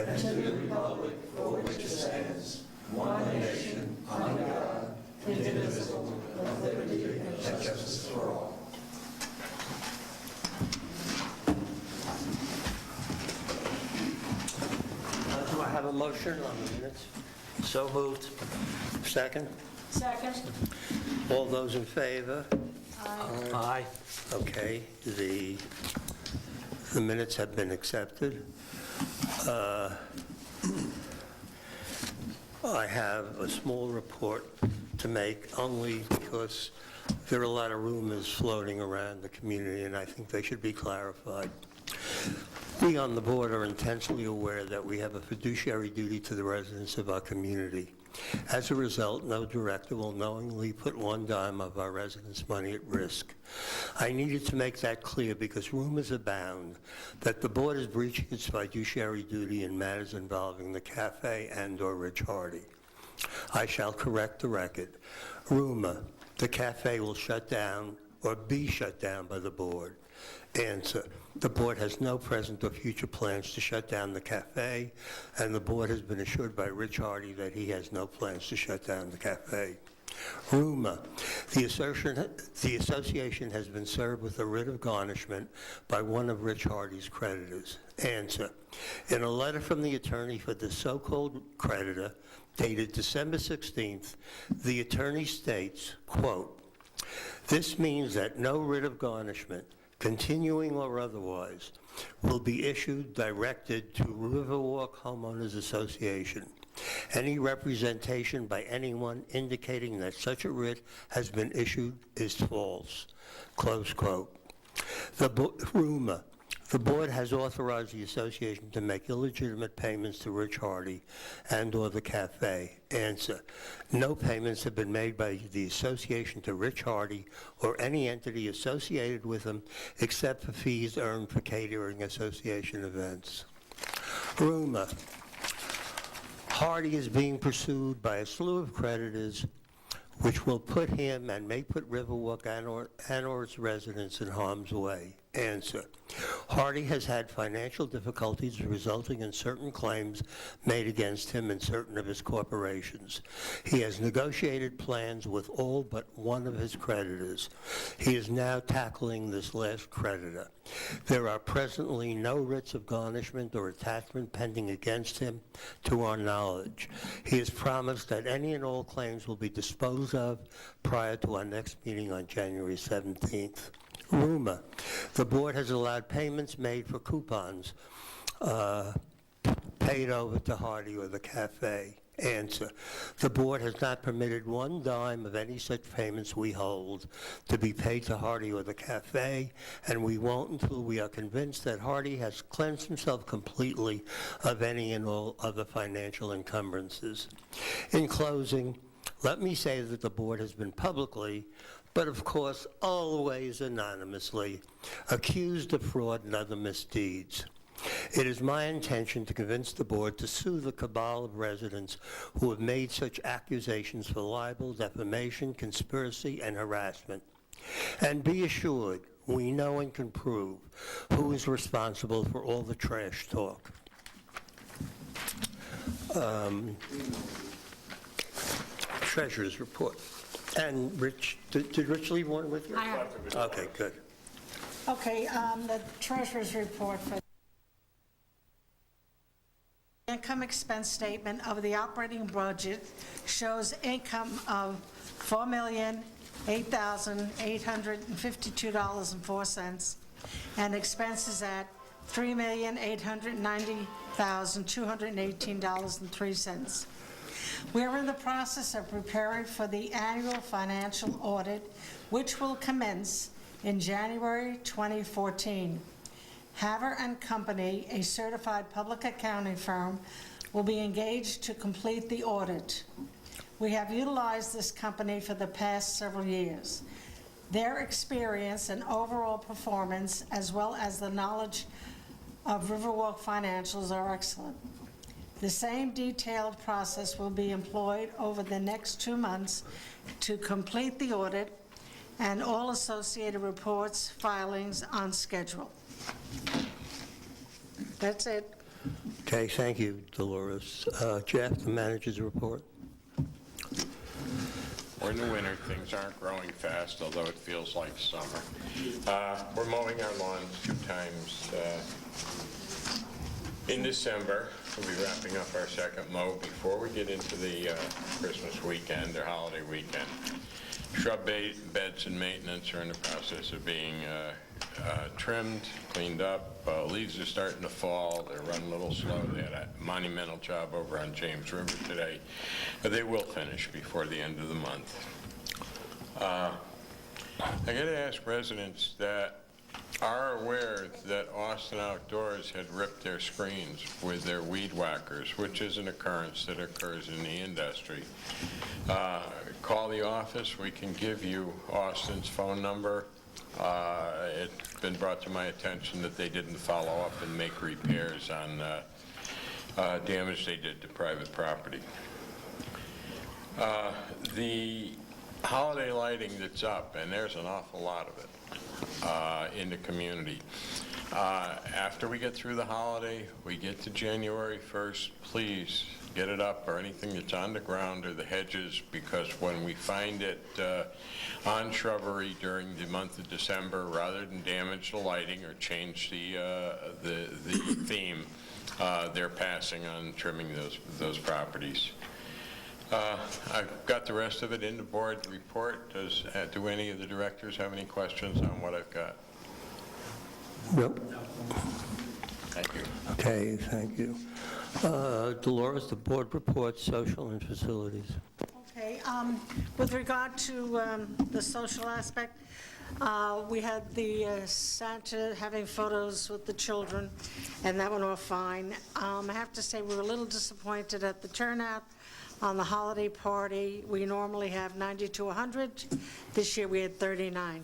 and to the republic for which it stands, one nation, under God, indivisible, with liberty and justice for all. Do I have a motion on the minutes? So moved. Second? Second. All those in favor? Aye. Aye. Okay, the minutes have been accepted. I have a small report to make, only because there are a lot of rumors floating around the community, and I think they should be clarified. We on the board are intensely aware that we have a fiduciary duty to the residents of our community. As a result, no director will knowingly put one dime of our residents' money at risk. I needed to make that clear because rumors abound that the board is breaching its fiduciary duty in matters involving the cafe and/or Rich Hardy. I shall correct the record. Rumor, the cafe will shut down or be shut down by the board. Answer, the board has no present or future plans to shut down the cafe, and the board has been assured by Rich Hardy that he has no plans to shut down the cafe. Rumor, the association has been served with a writ of garnishment by one of Rich Hardy's creditors. Answer, in a letter from the attorney for the so-called creditor, dated December 16th, the attorney states, quote, this means that no writ of garnishment, continuing or otherwise, will be issued directed to RiverWalk Homeowners Association. Any representation by anyone indicating that such a writ has been issued is false. Close quote. Rumor. The board has authorized the association to make illegitimate payments to Rich Hardy and/or the cafe. Answer, no payments have been made by the association to Rich Hardy or any entity associated with him except for fees earned for catering association events. Rumor, Hardy is being pursued by a slew of creditors which will put him and may put RiverWalk and/or its residents in harm's way. Answer, Hardy has had financial difficulties resulting in certain claims made against him and certain of his corporations. He has negotiated plans with all but one of his creditors. He is now tackling this last creditor. There are presently no writs of garnishment or attachment pending against him to our knowledge. He has promised that any and all claims will be disposed of prior to our next meeting on January 17th. Rumor, the board has allowed payments made for coupons paid over to Hardy or the cafe. Answer, the board has not permitted one dime of any such payments we hold to be paid to Hardy or the cafe, and we won't until we are convinced that Hardy has cleansed himself completely of any and all other financial encumbrances. In closing, let me say that the board has been publicly, but of course always anonymously, accused of fraud and other misdeeds. It is my intention to convince the board to sue the cabal of residents who have made such accusations for libel, defamation, conspiracy, and harassment. And be assured, we know and can prove who is responsible for all the trash talk. Treasurer's report. And Rich, did Rich leave one with you? I have. Okay, good. Okay, the treasurer's report for the income expense statement of the operating budget shows income of $4,008,852.04 and expenses at $3,890,218.03. We are in the process of preparing for the annual financial audit, which will commence in January 2014. Haver and Company, a certified public accounting firm, will be engaged to complete the audit. We have utilized this company for the past several years. Their experience and overall performance, as well as the knowledge of RiverWalk financials, are excellent. The same detailed process will be employed over the next 2 months to complete the audit and all associated reports, filings on schedule. That's it. Okay, thank you, Dolores. Jeff, the manager's report. We're in the winter, things aren't growing fast, although it feels like summer. We're mowing our lawns 2 times in December. We'll be wrapping up our second mow before we get into the Christmas weekend or holiday weekend. Shrub beds and maintenance are in the process of being trimmed, cleaned up. Leaves are starting to fall. They're running a little slow. They had a monumental job over on James River today, but they will finish before the end of the month. I got to ask residents that are aware that Austin Outdoors had ripped their screens with their weed whackers, which is an occurrence that occurs in the industry. Call the office. We can give you Austin's phone number. It's been brought to my attention that they didn't follow up and make repairs on damage they did to private property. The holiday lighting that's up, and there's an awful lot of it in the community. After we get through the holiday, we get to January 1st, please get it up, or anything that's on the ground or the hedges, because when we find it on shrubbery during the month of December, rather than damage the lighting or change the theme, they're passing on trimming those properties. I've got the rest of it in the board report. Do any of the directors have any questions on what I've got? Nope. Thank you. Okay, thank you. Dolores, the board reports, social and facilities. Okay, with regard to the social aspect, we had the Santa having photos with the children, and that went off fine. I have to say we were a little disappointed at the turnout on the holiday party. We normally have 90 to 100. This year we had 39.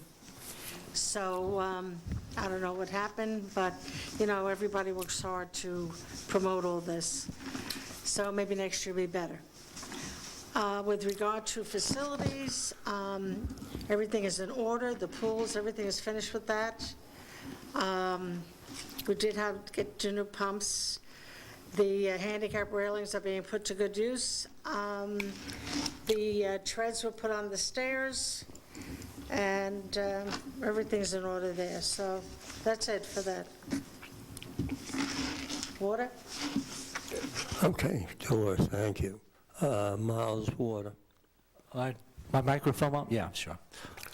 So I don't know what happened, but, you know, everybody works hard to promote all this. So maybe next year will be better. With regard to facilities, everything is in order. The pools, everything is finished with that. We did get 2 new pumps. The handicap railings are being put to good use. The treads were put on the stairs, and everything's in order there. So that's it for that. Water? Okay, Dolores, thank you. Miles, water. My microphone up? Yeah, sure.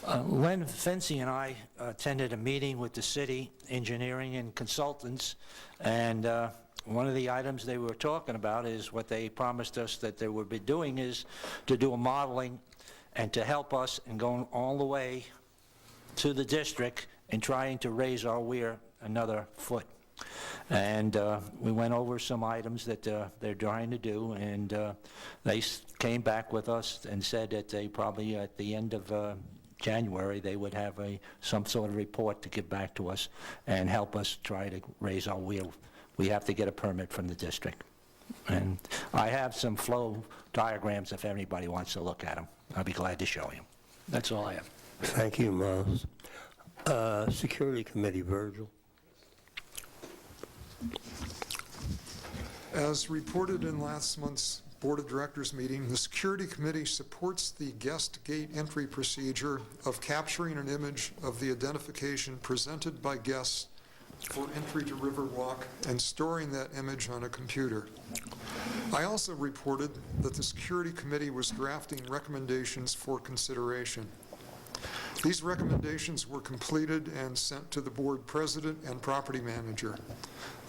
Len Fency and I attended a meeting with the city engineering and consultants, and one of the items they were talking about is what they promised us that they would be doing is to do a modeling and to help us in going all the way to the district and trying to raise our weir another foot. And we went over some items that they're trying to do, and they came back with us and said that they probably at the end of January they would have some sort of report to give back to us and help us try to raise our weir. We have to get a permit from the district. And I have some flow diagrams if anybody wants to look at them. I'll be glad to show you. That's all I have. Thank you, Miles. Security Committee, Virgil. As reported in last month's Board of Directors meeting, the Security Committee supports the guest gate entry procedure of capturing an image of the identification presented by guests for entry to RiverWalk and storing that image on a computer. I also reported that the Security Committee was drafting recommendations for consideration. These recommendations were completed and sent to the board president and property manager.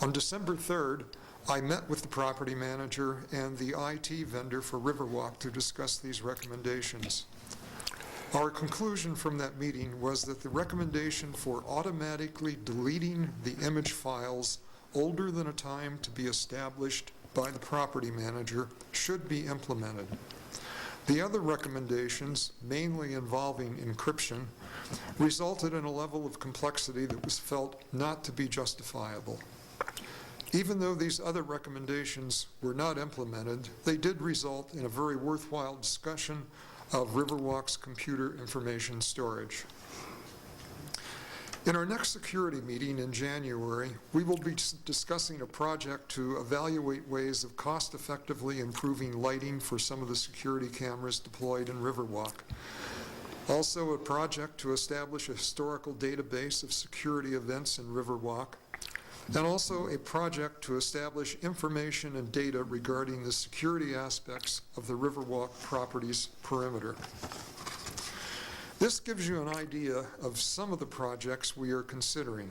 On December 3rd, I met with the property manager and the IT vendor for RiverWalk to discuss these recommendations. Our conclusion from that meeting was that the recommendation for automatically deleting the image files older than a time to be established by the property manager should be implemented. The other recommendations, mainly involving encryption, resulted in a level of complexity that was felt not to be justifiable. Even though these other recommendations were not implemented, they did result in a very worthwhile discussion of RiverWalk's computer information storage. In our next security meeting in January, we will be discussing a project to evaluate ways of cost-effectively improving lighting for some of the security cameras deployed in RiverWalk. Also, a project to establish a historical database of security events in RiverWalk, and also a project to establish information and data regarding the security aspects of the RiverWalk property's perimeter. This gives you an idea of some of the projects we are considering.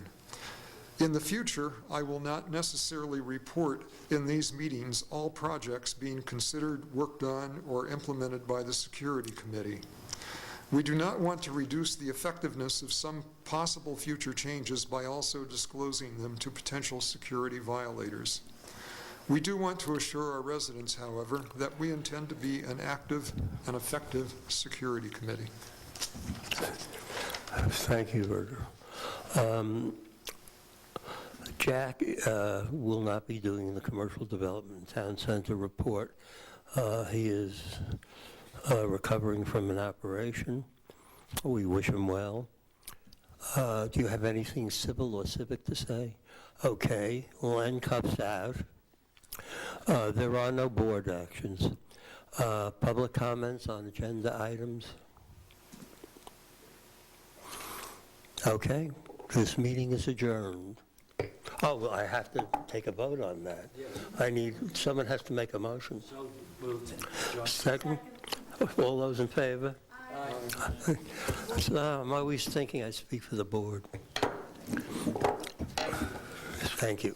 In the future, I will not necessarily report in these meetings all projects being considered, worked on, or implemented by the Security Committee. We do not want to reduce the effectiveness of some possible future changes by also disclosing them to potential security violators. We do want to assure our residents, however, that we intend to be an active and effective security committee. Thank you, Berger. Jack will not be doing the Commercial Development Town Center report. He is recovering from an operation. We wish him well. Do you have anything civil or civic to say? Okay, Len cups out. There are no board actions. Public comments on agenda items? Okay, this meeting is adjourned. Oh, well, I have to take a vote on that. Someone has to make a motion. So moved. Second? All those in favor? Aye. So I'm always thinking I speak for the board. Thank you.